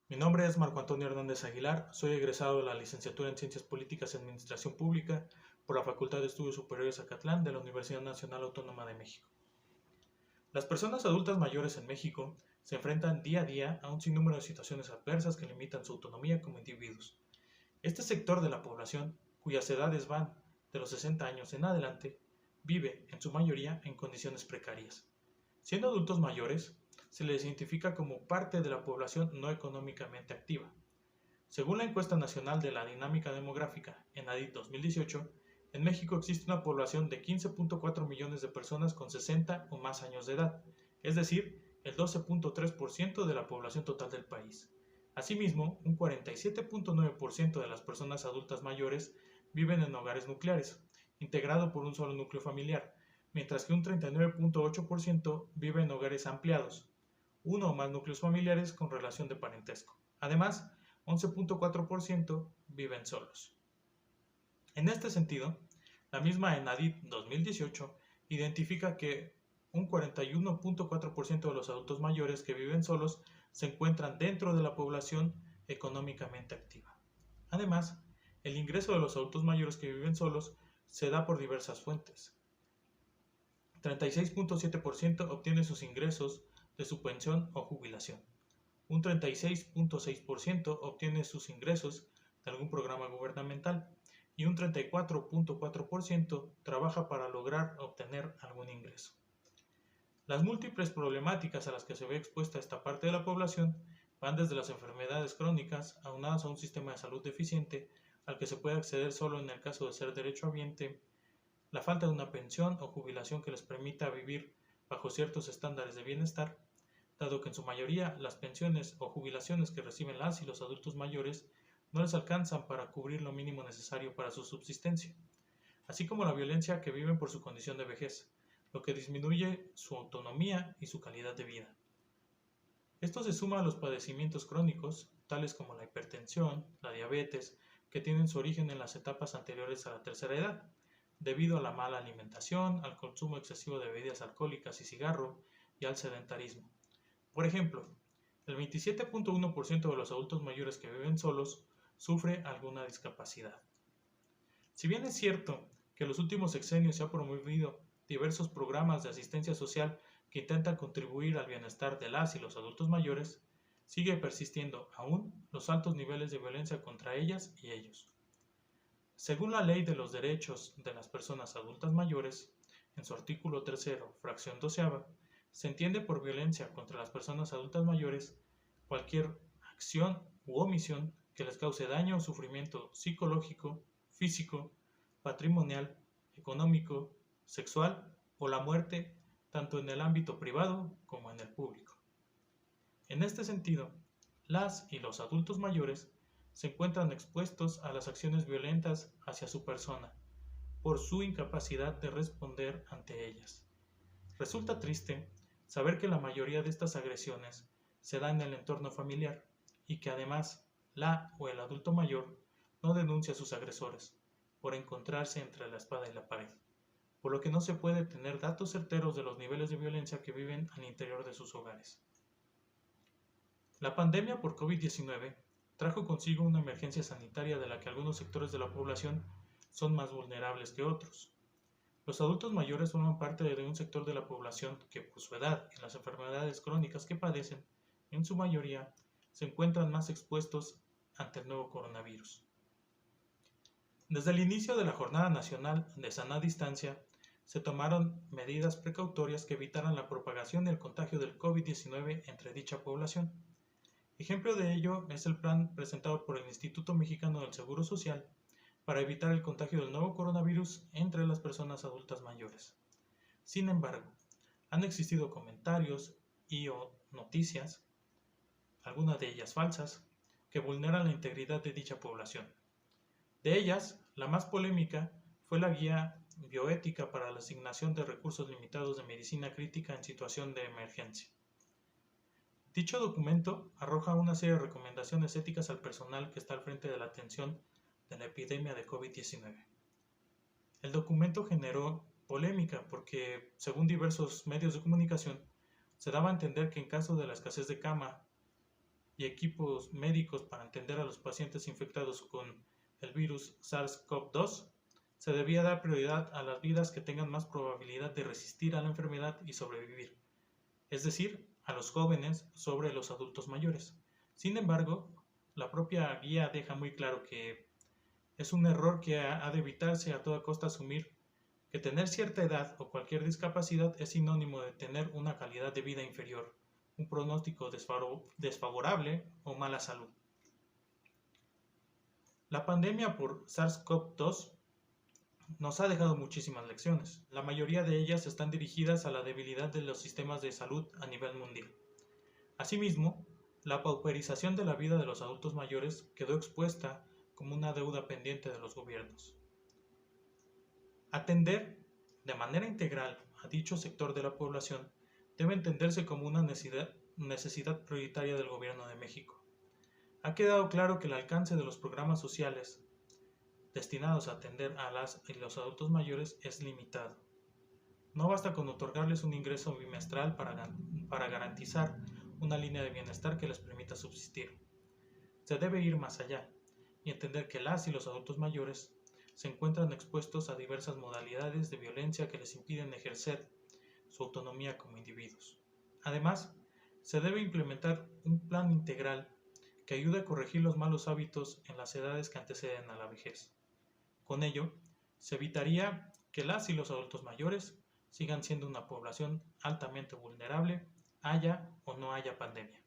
Mi nombre es Marco Antonio Hernández Aguilar, soy egresado de la licenciatura en Ciencias Políticas y Administración Pública por la Facultad de Estudios Superiores Acatlán de la Universidad Nacional Autónoma de México. Las personas adultas mayores en México se enfrentan día a día a un sinnúmero de situaciones adversas que limitan su autonomía como individuos. Este sector de la población, cuyas edades van de los 60 años en adelante, vive, en su mayoría, en condiciones precarias. Siendo adultos mayores, se les identifica como parte de la población no económicamente activa. Según la encuesta nacional de la dinámica demográfica, ENADIT 2018, en México existe una población de 15.4 millones de personas con 60 o más años de edad, es decir, el 12.3% de la población total del país. Asimismo, un 47.9% de las personas adultas mayores viven en hogares nucleares, integrado por un solo núcleo familiar, mientras que un 39.8% vive en hogares ampliados, uno o más núcleos familiares con relación de parentesco. Además, 11.4% viven solos. En este sentido, la misma ENADIT 2018 identifica que un 41.4% de los adultos mayores que viven solos se encuentran dentro de la población económicamente activa. Además, el ingreso de los adultos mayores que viven solos se da por diversas fuentes. 36.7% obtiene sus ingresos de su pensión o jubilación. Un 36.6% obtiene sus ingresos de algún programa gubernamental y un 34.4% trabaja para lograr obtener algún ingreso. Las múltiples problemáticas a las que se ve expuesta esta parte de la población van desde las enfermedades crónicas aunadas a un sistema de salud deficiente al que se puede acceder solo en el caso de ser derechohabiente, la falta de una pensión o jubilación que les permita vivir bajo ciertos estándares de bienestar, dado que en su mayoría las pensiones o jubilaciones que reciben las y los adultos mayores no les alcanzan para cubrir lo mínimo necesario para su subsistencia, así como la violencia que viven por su condición de vejez, lo que disminuye su autonomía y su calidad de vida. Esto se suma a los padecimientos crónicos, tales como la hipertensión, la diabetes, que tienen su origen en las etapas anteriores a la tercera edad, debido a la mala alimentación, al consumo excesivo de bebidas alcohólicas y cigarro, y al sedentarismo. Por ejemplo, el 27.1% de los adultos mayores que viven solos sufre alguna discapacidad. Si bien es cierto que en los últimos sexenios se han promovido diversos programas de asistencia social que intentan contribuir al bienestar de las y los adultos mayores, sigue persistiendo aún los altos niveles de violencia contra ellas y ellos. Según la Ley de los Derechos de las Personas Adultas Mayores, en su artículo 3, fracción 12, se entiende por violencia contra las personas adultas mayores cualquier acción u omisión que les cause daño o sufrimiento psicológico, físico, patrimonial, económico, sexual o la muerte, tanto en el ámbito privado como en el público. En este sentido, las y los adultos mayores se encuentran expuestos a las acciones violentas hacia su persona, por su incapacidad de responder ante ellas. Resulta triste saber que la mayoría de estas agresiones se dan en el entorno familiar y que además la o el adulto mayor no denuncia a sus agresores por encontrarse entre la espada y la pared, por lo que no se puede tener datos certeros de los niveles de violencia que viven al interior de sus hogares. La pandemia por COVID-19 trajo consigo una emergencia sanitaria de la que algunos sectores de la población son más vulnerables que otros. Los adultos mayores forman parte de un sector de la población que, por su edad y las enfermedades crónicas que padecen, en su mayoría, se encuentran más expuestos ante el nuevo coronavirus. Desde el inicio de la Jornada Nacional de Sana Distancia, se tomaron medidas precautorias que evitaran la propagación y el contagio del COVID-19 entre dicha población. Ejemplo de ello es el plan presentado por el Instituto Mexicano del Seguro Social para evitar el contagio del nuevo coronavirus entre las personas adultas mayores. Sin embargo, han existido comentarios y o noticias, algunas de ellas falsas, que vulneran la integridad de dicha población. De ellas, la más polémica fue la Guía Bioética para la asignación de recursos limitados de medicina crítica en situación de emergencia. Dicho documento arroja una serie de recomendaciones éticas al personal que está al frente de la atención de la epidemia de COVID-19. El documento generó polémica porque, según diversos medios de comunicación, se daba a entender que en caso de la escasez de cama y equipos médicos para atender a los pacientes infectados con el virus SARS-CoV-2, se debía dar prioridad a las vidas que tengan más probabilidad de resistir a la enfermedad y sobrevivir, es decir, a los jóvenes sobre los adultos mayores. Sin embargo, la propia guía deja muy claro que es un error que ha de evitarse a toda costa asumir que tener cierta edad o cualquier discapacidad es sinónimo de tener una calidad de vida inferior, un pronóstico desfavorable o mala salud. La pandemia por SARS-CoV-2 nos ha dejado muchísimas lecciones. La mayoría de ellas están dirigidas a la debilidad de los sistemas de salud a nivel mundial. Asimismo, la pauperización de la vida de los adultos mayores quedó expuesta como una deuda pendiente de los gobiernos. Atender de manera integral a dicho sector de la población debe entenderse como una necesidad prioritaria del Gobierno de México. Ha quedado claro que el alcance de los programas sociales destinados a atender a las y los adultos mayores es limitado. No basta con otorgarles un ingreso bimestral para garantizar una línea de bienestar que les permita subsistir. Se debe ir más allá y entender que las y los adultos mayores se encuentran expuestos a diversas modalidades de violencia que les impiden ejercer su autonomía como individuos. Además, se debe implementar un plan integral que ayude a corregir los malos hábitos en las edades que anteceden a la vejez. Con ello, se evitaría que las y los adultos mayores sigan siendo una población altamente vulnerable, haya o no haya pandemia.